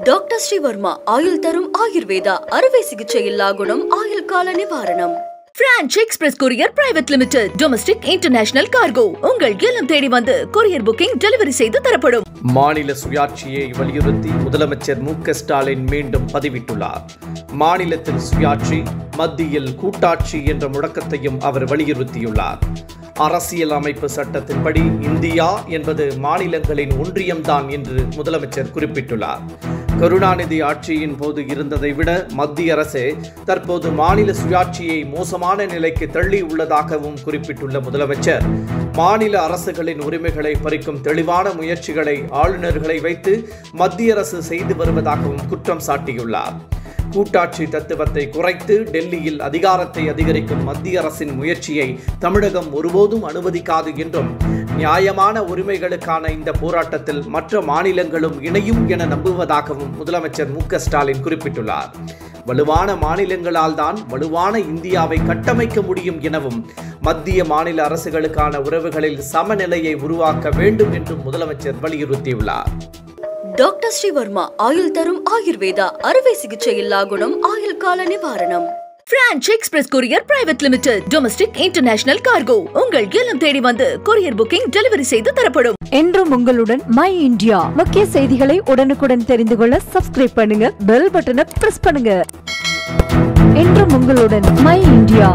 Doctor Sreevarma ஆயுள் தரும் ஆயுர்வேதா அறுவை சிகிச்சை இல்லா குணம் ஆயுள் கால நிவாரணம். Branch express courier private limited domestic international cargo உங்கள் இல்லம் தேடி வந்து கொரியர் புக்கிங் டெலிவரி செய்து தரப்படும். மாநில சுயாட்சியை வலியுறுத்தி முதலமைச்சர் மு.க. ஸ்டாலின் மீண்டும் பதிவிட்டுள்ளார். மாநிலத்தில் சுயாட்சி, மத்தியில் கூட்டாட்சி என்ற முழக்கத்தையும் அவர் வலியுறுத்தியுள்ளார். அரசியல் அமைப்பு சட்டத்தின்படி இந்தியா என்பது மாநிலங்களின் ஒன்றியம்தான் என்று முதலமைச்சர் குறிப்பிட்டுள்ளார். கருணாநிதி ஆட்சியின் போது இருந்ததை விட மத்திய அரசு தற்போது மாநில சுயாட்சியை மோசமான நிலைக்கு தள்ளி உள்ளதாகவும் குறிப்பிட்டுள்ள முதலமைச்சர், மாநில அரசுகளின் உரிமைகளை பறிக்கும் தெளிவான முயற்சிகளை ஆளுநர்களை வைத்து மத்திய அரசு செய்து வருவதாகவும் குற்றம் சாட்டியுள்ளார். கூட்டாட்சி தத்துவத்தை குறைத்து டெல்லியில் அதிகாரத்தை அதிகரிக்கும் மத்திய அரசின் முயற்சியை தமிழகம் ஒருபோதும் அனுமதிக்காது என்றும், நியாயமான உரிமைகளுக்கான இந்த போராட்டத்தில் மற்ற மாநிலங்களும் இணையும் என நம்புவதாகவும் முதலமைச்சர் மு.க. ஸ்டாலின் குறிப்பிட்டுள்ளார். வலுவான மாநிலங்களால் தான் வலுவான இந்தியாவை கட்டமைக்க முடியும் எனவும், மத்திய மாநில அரசுகளுக்கான உறவுகளில் சமநிலையை உருவாக்க வேண்டும் என்றும் முதலமைச்சர் வலியுறுத்தியுள்ளார். டாக்டர் ஸ்ரீவர்மா ஆயுள் தரும் ஆயுர்வேதா அறுவை சிகிச்சை இல்லா குணம் ஆயுள் கால நிவாரணம். Branch express courier private limited domestic international cargo உங்கள் இல்லம் தேடி வந்து கொரியர் புக்கிங் டெலிவரி செய்து தரப்படும். என்றும் உங்களுடன் மை இந்தியா. முக்கிய செய்திகளை உடனுக்குடன் தெரிந்து கொள்ள சப்ஸ்கிரைப் பண்ணுங்க, பெல் பட்டனை பிரஸ் பண்ணுங்க. என்றும் உங்களுடன் மை இந்தியா.